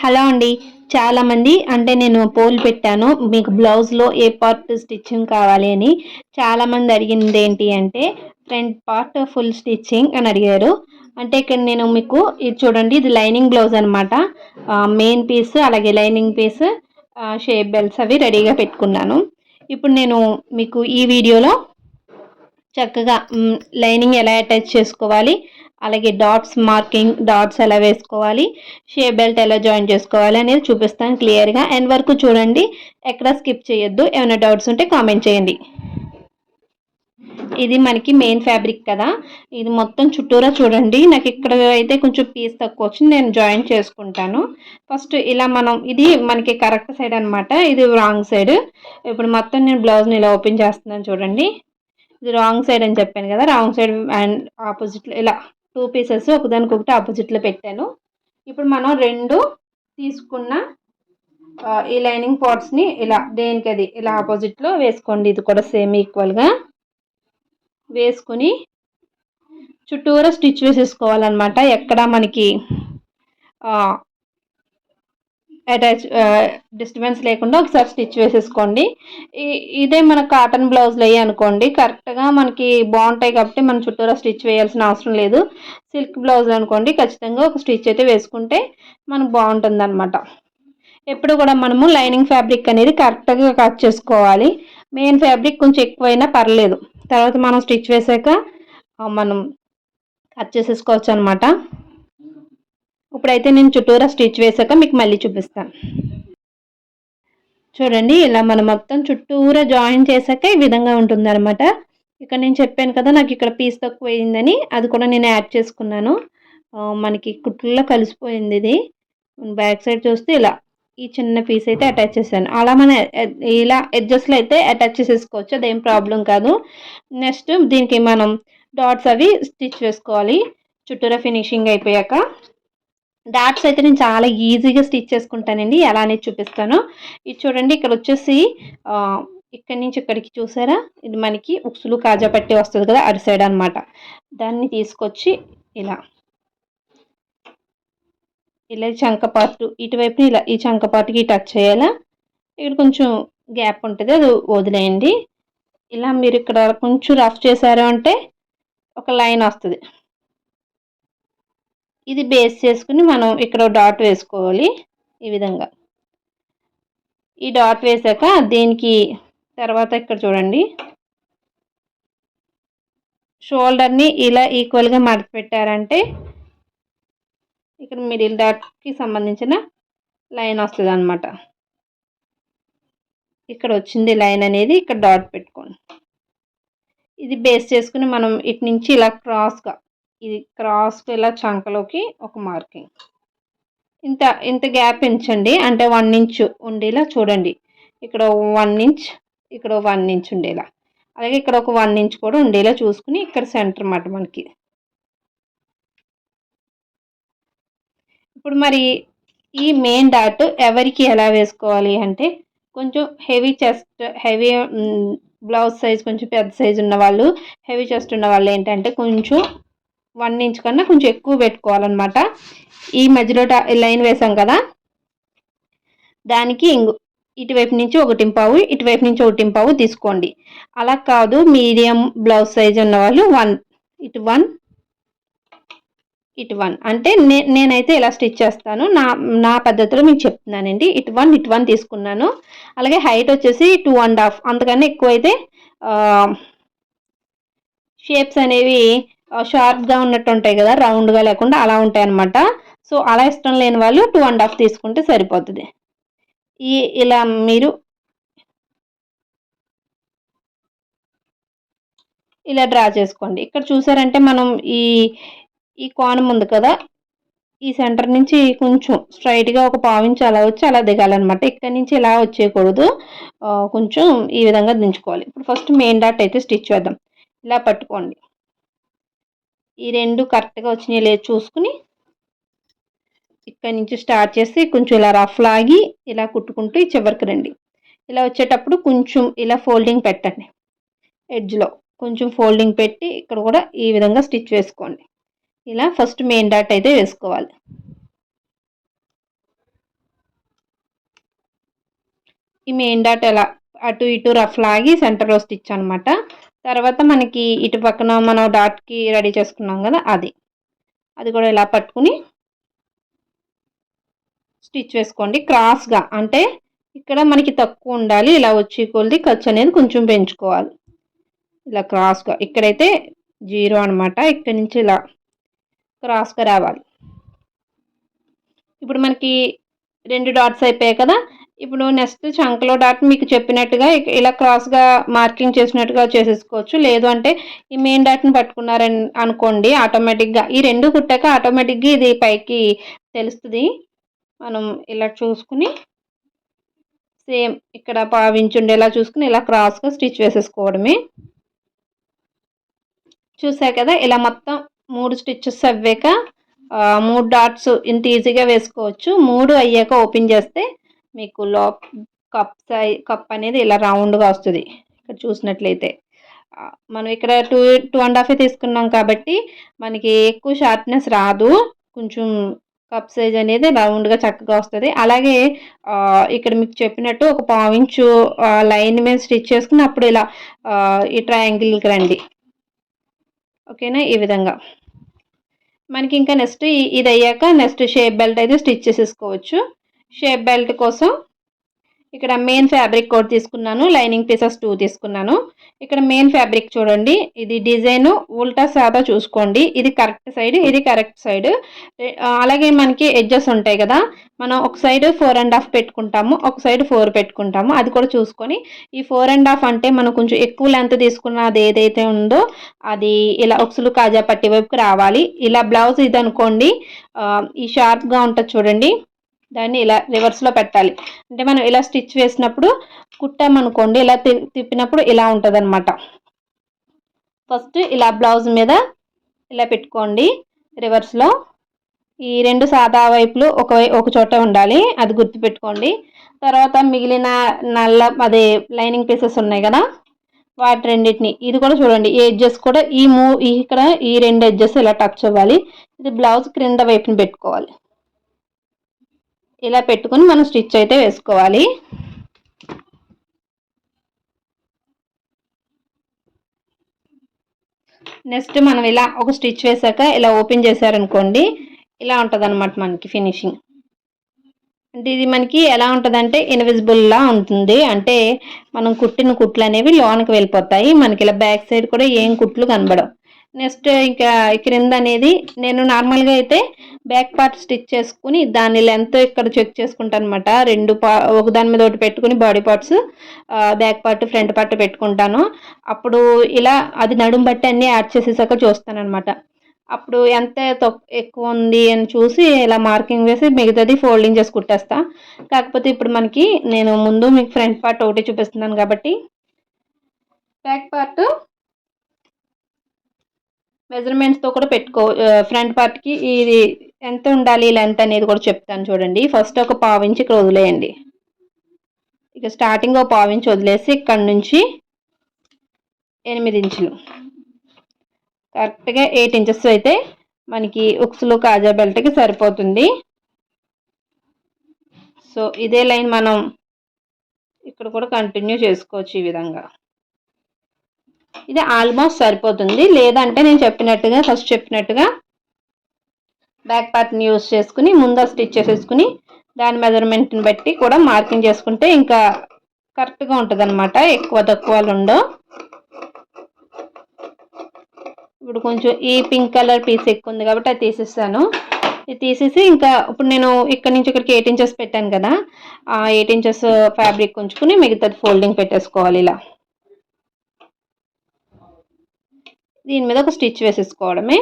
Hello అండి. చాలామంది అంటే నేను పోల్ పెట్టాను. మీకు బ్లౌజ్‌లో ఏ పార్ట్ స్టిచ్చింగ్ కావాలి అని. చాలామంది అడిగింది ఏంటి అంటే ఫ్రంట్ పార్ట్ ఫుల్ స్టిచ్చింగ్ అని అడిగారు. అంటే ఇక్కడ నేను మీకు ఇది చూడండి, ఇది లైనింగ్ బ్లౌజ్ అనమాట. మెయిన్ పీస్ అలాగే లైనింగ్ పీస్, షేప్ బెల్ట్స్ అవి రెడీగా పెట్టుకున్నాను. ఇప్పుడు నేను మీకు ఈ వీడియోలో చక్కగా లైనింగ్ ఎలా అటాచ్ చేసుకోవాలి, అలాగే డాట్స్ ఎలా వేసుకోవాలి, షేప్ బెల్ట్ ఎలా జాయిన్ చేసుకోవాలి అనేది చూపిస్తాను క్లియర్గా. ఎండ్ వరకు చూడండి, ఎక్కడ స్కిప్ చేయొద్దు. ఏమైనా డౌట్స్ ఉంటే కామెంట్ చేయండి. ఇది మనకి మెయిన్ ఫ్యాబ్రిక్ కదా, ఇది మొత్తం చుట్టూరా చూడండి. నాకు ఇక్కడ అయితే కొంచెం పీస్ తక్కువ వచ్చింది, నేను జాయిన్ చేసుకుంటాను. ఫస్ట్ ఇలా ఇది మనకి కరెక్ట్ సైడ్ అనమాట, ఇది రాంగ్ సైడ్. ఇప్పుడు మొత్తం నేను బ్లౌజ్ని ఇలా ఓపెన్ చేస్తున్నాను చూడండి. ఇది రాంగ్ సైడ్ అని చెప్పాను కదా, రాంగ్ సైడ్ అండ్ ఆపోజిట్లో ఇలా 2 పీసెస్ ఒకదానికొకటి ఆపోజిట్లో పెట్టాను. ఇప్పుడు మనం 2 తీసుకున్న ఈ లైనింగ్ పార్ట్స్ని ఇలా దేనికది ఇలా ఆపోజిట్లో వేసుకోండి. ఇది కూడా సేమ్ ఈక్వల్గా వేసుకుని చుట్టూరా స్టిచ్ వేసేసుకోవాలన్నమాట. ఎక్కడ మనకి అటాచ్ డిస్టర్బెన్స్ లేకుండా ఒకసారి స్టిచ్ వేసేసుకోండి. ఇదే మన కాటన్ బ్లౌజ్లు అయ్యి అనుకోండి, కరెక్ట్గా మనకి బాగుంటాయి కాబట్టి మనం చుట్టూరా స్టిచ్ వేయాల్సిన అవసరం లేదు. సిల్క్ బ్లౌజ్ అనుకోండి, ఖచ్చితంగా ఒక స్టిచ్ అయితే వేసుకుంటే మనకు బాగుంటుంది అనమాట. ఎప్పుడు కూడా మనము లైనింగ్ ఫ్యాబ్రిక్ అనేది కరెక్ట్గా కట్ చేసుకోవాలి. మెయిన్ ఫ్యాబ్రిక్ కొంచెం ఎక్కువైనా పర్లేదు, తర్వాత మనం స్టిచ్ వేసాక మనం కట్ చేసేసుకోవచ్చు అనమాట. ఇప్పుడైతే నేను చుట్టూరా స్టిచ్ వేసాక మీకు మళ్ళీ చూపిస్తాను. చూడండి, ఇలా మనం మొత్తం చుట్టూరా జాయిన్ చేశాక ఈ విధంగా ఉంటుంది అనమాట. ఇక్కడ నేను చెప్పాను కదా, నాకు ఇక్కడ పీస్ తక్కువ అయిందని, అది కూడా నేను యాడ్ చేసుకున్నాను. మనకి కుట్టుల్లో కలిసిపోయింది ఇది. బ్యాక్ సైడ్ చూస్తే ఇలా ఈ చిన్న పీస్ అయితే అటాచ్ చేశాను. అలా మనం ఇలా ఎడ్జస్ట్లో అయితే అటాచ్ చేసేసుకోవచ్చు, అదేం ప్రాబ్లం కాదు. నెక్స్ట్ దీనికి మనం డాట్స్ అవి స్టిచ్ వేసుకోవాలి చుట్టూరా ఫినిషింగ్ అయిపోయాక. డాట్స్ అయితే నేను చాలా ఈజీగా స్టిచ్ చేసుకుంటానండి, ఎలా అనేది చూపిస్తాను. ఇది చూడండి, ఇక్కడ వచ్చేసి ఇక్కడి నుంచి ఇక్కడికి చూసారా, ఇది మనకి ఉక్సులు కాజా పట్టి వస్తుంది కదా, అటు సైడ్ అనమాట. దాన్ని తీసుకొచ్చి ఇలా ఇలా చంక పార్ట్ ఇటువైపుని ఇలా ఈ చంక పార్ట్కి టచ్ చేయాలా. ఇక్కడ కొంచెం గ్యాప్ ఉంటుంది, అది వదిలేయండి. ఇలా మీరు ఇక్కడ కొంచెం రఫ్ చేశారు అంటే ఒక లైన్ వస్తుంది. ఇది బేస్ చేసుకుని మనం ఇక్కడ డాట్ వేసుకోవాలి ఈ విధంగా. ఈ డాట్ వేసాక దీనికి తర్వాత ఇక్కడ చూడండి, షోల్డర్ని ఇలా ఈక్వల్గా మడత పెట్టారంటే ఇక్కడ మిడిల్ డాట్కి సంబంధించిన లైన్ వస్తుంది అనమాట. ఇక్కడ వచ్చింది లైన్ అనేది, ఇక్కడ డాట్ పెట్టుకోండి. ఇది బేస్ చేసుకుని మనం ఇటు నుంచి ఇలా క్రాస్గా, ఇది క్రాస్గా ఇలా చంకలోకి ఒక మార్కింగ్, ఇంత గ్యాప్ పెంచండి. అంటే 1 ఇంచ్ ఉండేలా చూడండి. ఇక్కడ 1 ఇంచ్, ఇక్కడ 1 ఇంచ్ ఉండేలా, అలాగే ఇక్కడ ఒక 1 ఇంచ్ కూడా ఉండేలా చూసుకుని ఇక్కడ సెంటర్ అన్నమాట మనకి. ఇప్పుడు మరి ఈ మెయిన్ డాట్ ఎవరికి ఎలా వేసుకోవాలి అంటే, కొంచెం హెవీ బ్లౌజ్ సైజ్ కొంచెం పెద్ద సైజు ఉన్న వాళ్ళు, హెవీ చెస్ట్ ఉన్న వాళ్ళు ఏంటంటే కొంచెం 1 ఇంచ్ కన్నా కొంచెం ఎక్కువ పెట్టుకోవాలన్నమాట. ఈ మధ్యలో లైన్ వేసాం కదా, దానికి ఇటువైపు నుంచి 1.5, ఇటువైపు నుంచి 1.5 తీసుకోండి. అలా కాదు, మీడియం బ్లౌజ్ సైజ్ ఉన్న వాళ్ళు 1 ఇటు 1 అంటే నేనైతే ఇలా స్టిచ్ చేస్తాను, నా పద్ధతిలో మీకు చెప్తున్నానండి. ఇటు 1 తీసుకున్నాను. అలాగే హైట్ వచ్చేసి 2.5, అంతకన్నా ఎక్కువైతే షేప్స్ అనేవి షార్ప్గా ఉన్నట్టు ఉంటాయి కదా, రౌండ్గా లేకుండా అలా ఉంటాయి అన్నమాట. సో అలా ఇష్టం లేని వాళ్ళు 2.5 తీసుకుంటే సరిపోతుంది. ఇలా మీరు ఇలా డ్రా చేసుకోండి. ఇక్కడ చూసారంటే మనం ఈ కోణం ఉంది కదా, ఈ సెంటర్ నుంచి కొంచెం స్ట్రైట్గా ఒక 1/4 ఇంచ్ అలా వచ్చి అలా దిగాలన్నమాట. ఇక్కడ నుంచి ఇలా వచ్చేయకూడదు, కొంచెం ఈ విధంగా దించుకోవాలి. ఇప్పుడు ఫస్ట్ మెయిన్ డాట్ అయితే స్టిచ్ చేద్దాం. ఇలా పట్టుకోండి, ఈ 2 కరెక్ట్గా వచ్చినాయి లేదు చూసుకుని ఇక్కడ నుంచి స్టార్ట్ చేసి కొంచెం ఇలా రఫ్ లాగి ఇలా కుట్టుకుంటూ ఈ చివరికి రండి. ఇలా వచ్చేటప్పుడు కొంచెం ఇలా ఫోల్డింగ్ పెట్టండి, ఎడ్జ్లో కొంచెం ఫోల్డింగ్ పెట్టి ఇక్కడ కూడా ఈ విధంగా స్టిచ్ వేసుకోండి. ఇలా ఫస్ట్ మెయిన్ డాట్ అయితే వేసుకోవాలి. ఈ మెయిన్ డాట్ ఎలా అటు ఇటు రఫ్ లాగి సెంటర్లో స్టిచ్ అనమాట. తర్వాత మనకి ఇటు పక్కన మనం డాట్కి రెడీ చేసుకున్నాం కదా, అది కూడా ఇలా పట్టుకుని స్టిచ్ వేసుకోండి క్రాస్గా. అంటే ఇక్కడ మనకి తక్కువ ఉండాలి, ఇలా వచ్చి కొలిది ఖర్చు అనేది కొంచెం పెంచుకోవాలి. ఇలా క్రాస్గా ఇక్కడైతే 0 అనమాట, ఇక్కడ నుంచి ఇలా క్రాస్గా రావాలి. ఇప్పుడు మనకి 2 డాట్స్ అయిపోయాయి కదా. ఇప్పుడు నెక్స్ట్ చంకలో డాట్ మీకు చెప్పినట్టుగా ఇలా క్రాస్గా మార్కింగ్ చేసినట్టుగా చేసేసుకోవచ్చు. లేదు అంటే ఈ మెయిన్ డాట్ని పట్టుకున్నారని అనుకోండి, ఆటోమేటిక్గా ఈ 2 కుట్టాక ఆటోమేటిక్గా ఇది పైకి తెలుస్తుంది. మనం ఇలా చూసుకుని సేమ్ ఇక్కడ పావించుండేలా చూసుకుని ఇలా క్రాస్గా స్టిచ్ వేసేసుకోవడమే. చూసారు కదా, ఇలా మొత్తం 3 స్టిచ్చెస్ అవ్వాక 3 డాట్స్ ఇంత ఈజీగా వేసుకోవచ్చు. 3 అయ్యాక ఓపెన్ చేస్తే మీకు కప్ అనేది ఇలా రౌండ్గా వస్తుంది. ఇక్కడ చూసినట్లయితే మనం ఇక్కడ 2.5 తీసుకున్నాం కాబట్టి మనకి ఎక్కువ షార్ప్నెస్ రాదు, కొంచెం కప్ సైజ్ అనేది రౌండ్గా చక్కగా వస్తుంది. అలాగే ఇక్కడ మీకు చెప్పినట్టు ఒక 1/4 ఇంచు లైన్ మీద స్టిచ్ చేసుకుని అప్పుడు ఇలా ఈ ట్రయాంగిల్కి రండి. ఓకేనా, ఈ విధంగా మనకి ఇంకా నెక్స్ట్ ఇది అయ్యాక నెక్స్ట్ షేప్ బెల్ట్ అయితే స్టిచ్ చేసేసుకోవచ్చు. షేప్ బెల్ట్ కోసం ఇక్కడ మెయిన్ ఫ్యాబ్రిక్ కోడ్ తీసుకున్నాను, లైనింగ్ పీసెస్ 2 తీసుకున్నాను. ఇక్కడ మెయిన్ ఫ్యాబ్రిక్ చూడండి, ఇది డిజైన్ ఉల్టా సాదా చూసుకోండి. ఇది కరెక్ట్ సైడ్, ఇది కరెక్ట్ సైడ్. అలాగే మనకి ఎడ్జెస్ ఉంటాయి కదా, మనం ఒక సైడ్ 4.5 పెట్టుకుంటాము, ఒక సైడ్ 4 పెట్టుకుంటాము. అది కూడా చూసుకొని ఈ 4.5 అంటే మనం కొంచెం ఎక్కువ లెంత్ తీసుకున్నది ఏదైతే ఉందో అది ఇలా ఒక్సులు కాజా పట్టి వైపుకి రావాలి. ఇలా బ్లౌజ్ ఇది అనుకోండి, ఈ షార్ప్గా ఉంటుంది చూడండి, దాన్ని ఇలా రివర్స్లో పెట్టాలి. అంటే మనం ఇలా స్టిచ్ వేసినప్పుడు కుట్టామనుకోండి, ఇలా తిప్పినప్పుడు ఇలా ఉంటుంది అనమాట. ఫస్ట్ ఇలా బ్లౌజ్ మీద ఇలా పెట్టుకోండి రివర్స్లో. ఈ 2 సాదా వైపులు ఒక చోట ఉండాలి, అది గుర్తుపెట్టుకోండి. తర్వాత మిగిలిన అదే లైనింగ్ పీసెస్ ఉన్నాయి కదా, వాటి రెండింటిని ఇది కూడా చూడండి, ఈ ఎడ్జెస్ కూడా ఇక్కడ ఈ 2 ఎడ్జెస్ ఇలా టచ్ అవ్వాలి. ఇది బ్లౌజ్ క్రింద వైపుని పెట్టుకోవాలి. ఇలా పెట్టుకుని మనం స్టిచ్ అయితే వేసుకోవాలి. నెక్స్ట్ మనం ఇలా ఒక స్టిచ్ వేసాక ఇలా ఓపెన్ చేశారనుకోండి, ఇలా ఉంటుంది అనమాట మనకి ఫినిషింగ్. అంటే ఇది మనకి ఎలా ఉంటుందంటే ఇన్విజిబుల్లా ఉంటుంది. అంటే మనం కుట్టిన కుట్లు అనేవి లోనికి వెళ్ళిపోతాయి, మనకి ఇలా బ్యాక్ సైడ్ కూడా ఏం కుట్లు కనబడవు. నెక్స్ట్ ఇంకా క్రింద అనేది నేను నార్మల్గా అయితే బ్యాక్ పార్ట్ స్టిచ్ చేసుకుని దాని లెంత్ ఇక్కడ చెక్ చేసుకుంటాను అనమాట. ఒక దాని మీద ఒకటి పెట్టుకుని body parts back part front part పెట్టుకుంటాను. అప్పుడు ఇలా అది నడుము బట్టి అన్నీ యాడ్ చేసేసాక చూస్తాను అనమాట. అప్పుడు ఎంత ఎక్కువ ఉంది అని చూసి ఇలా మార్కింగ్ వేసి మిగతాది ఫోల్డింగ్ చేసి కుట్టేస్తా. కాకపోతే ఇప్పుడు మనకి నేను ముందు మీకు ఫ్రంట్ పార్ట్ ఒకటి చూపిస్తున్నాను కాబట్టి బ్యాక్ పార్ట్ మెజర్మెంట్స్తో కూడా ఫ్రంట్ పార్ట్కి ఇది ఎంత ఉండాలి లెంత్ అనేది కూడా చెప్తాను చూడండి. ఫస్ట్ ఒక 1/4 ఇంచ్ ఇక్కడ వదిలేయండి. ఇక స్టార్టింగ్ ఒక 1/4 ఇంచ్ వదిలేసి ఇక్కడ నుంచి 8 ఇంచులు కరెక్ట్గా 8 ఇంచెస్ అయితే మనకి ఉక్సులు కాజా బెల్ట్కి సరిపోతుంది. సో ఇదే లైన్ మనం ఇక్కడ కూడా కంటిన్యూ చేసుకోవచ్చు ఈ విధంగా. ఇది ఆల్మోస్ట్ సరిపోతుంది. లేదంటే నేను ఫస్ట్ చెప్పినట్టుగా బ్యాక్ పార్ట్ని యూజ్ చేసుకుని ముందు స్టిచ్ చేసేసుకుని దాని మెజర్మెంట్ని బట్టి కూడా మార్కింగ్ చేసుకుంటే ఇంకా కరెక్ట్గా ఉంటుంది అనమాట, ఎక్కువ తక్కువలు ఉండవు. ఇప్పుడు కొంచెం ఈ పింక్ కలర్ పీస్ ఎక్కువ ఉంది కాబట్టి అది తీసేస్తాను. ఇది తీసేసి ఇంకా ఇప్పుడు నేను ఇక్కడ నుంచి ఇక్కడికి 8 ఇంచెస్ పెట్టాను కదా, ఆ 8 ఇంచెస్ ఫ్యాబ్రిక్ ఉంచుకుని మిగతాది ఫోల్డింగ్ పెట్టేసుకోవాలి. ఇలా దీని మీద ఒక స్టిచ్ వేసేసుకోవడమే.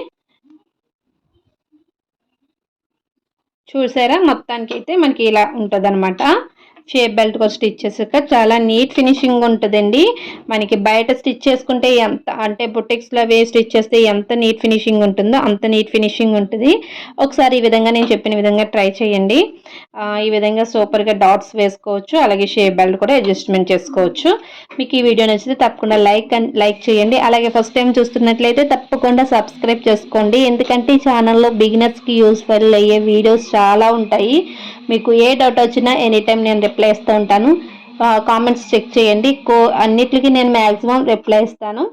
చూసారా, మొత్తానికి అయితే మనకి ఇలా ఉంటుంది అనమాట. షేప్ బెల్ట్ కూడా స్టిచ్ చేసాక చాలా నీట్ ఫినిషింగ్ ఉంటుందండి. మనకి బయట స్టిచ్ చేసుకుంటే ఎంత అంటే బొటిక్స్లో అవి స్టిచ్ చేస్తే ఎంత నీట్ ఫినిషింగ్ ఉంటుందో అంత నీట్ ఫినిషింగ్ ఉంటుంది. ఒకసారి ఈ విధంగా నేను చెప్పిన విధంగా ట్రై చేయండి. ఈ విధంగా సూపర్గా డాట్స్ వేసుకోవచ్చు, అలాగే షేప్ బెల్ట్ కూడా అడ్జస్ట్మెంట్ చేసుకోవచ్చు. మీకు ఈ వీడియో నచ్చితే తప్పకుండా లైక్ చేయండి. అలాగే ఫస్ట్ టైం చూస్తున్నట్లయితే తప్పకుండా సబ్స్క్రైబ్ చేసుకోండి, ఎందుకంటే ఈ ఛానల్లో బిగినర్స్కి యూస్ఫుల్ అయ్యే వీడియోస్ చాలా ఉంటాయి. మీకు ఏ డౌట్ వచ్చినా ఎనీ టైం నేను రిప్లై ఇస్తూ ఉంటాను. కామెంట్స్ చెక్ చేయండి. అన్నిటికీ నేను మ్యాక్సిమం రిప్లై ఇస్తాను.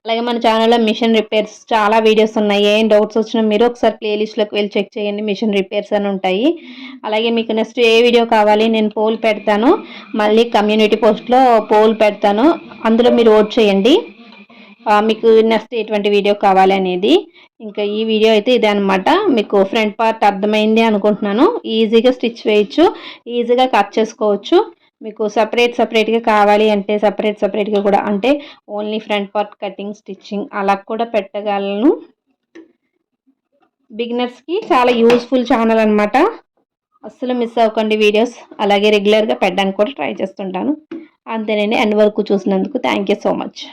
అలాగే మన ఛానల్లో మిషన్ రిపేర్స్ చాలా వీడియోస్ ఉన్నాయి. ఏం డౌట్స్ వచ్చినా మీరు ఒకసారి ప్లేలిస్ట్లోకి వెళ్ళి చెక్ చేయండి. మిషన్ రిపేర్స్ అని ఉంటాయి. అలాగే మీకు నెక్స్ట్ ఏ వీడియో కావాలి నేను పోల్ పెడతాను. మళ్ళీ కమ్యూనిటీ పోస్ట్లో పోల్ పెడతాను. అందులో మీరు ఓట్ చేయండి. మీకు నెక్స్ట్ ఎటువంటి వీడియో కావాలి అనేది. ఇంకా ఈ వీడియో అయితే ఇదే అనమాట. మీకు ఫ్రంట్ పార్ట్ అర్థమైంది అనుకుంటున్నాను. ఈజీగా స్టిచ్ వేయచ్చు, ఈజీగా కట్ చేసుకోవచ్చు. మీకు సపరేట్గా కావాలి అంటే సపరేట్గా కూడా, అంటే only front part cutting stitching అలా కూడా పెట్టగలను. బిగినర్స్కి చాలా యూస్ఫుల్ ఛానల్ అనమాట. అస్సలు మిస్ అవ్వకండి వీడియోస్. అలాగే రెగ్యులర్గా పెట్టడానికి కూడా ట్రై చేస్తుంటాను. అంతేనండి. ఎండ్ వరకు చూసినందుకు థ్యాంక్ యూ సో మచ్.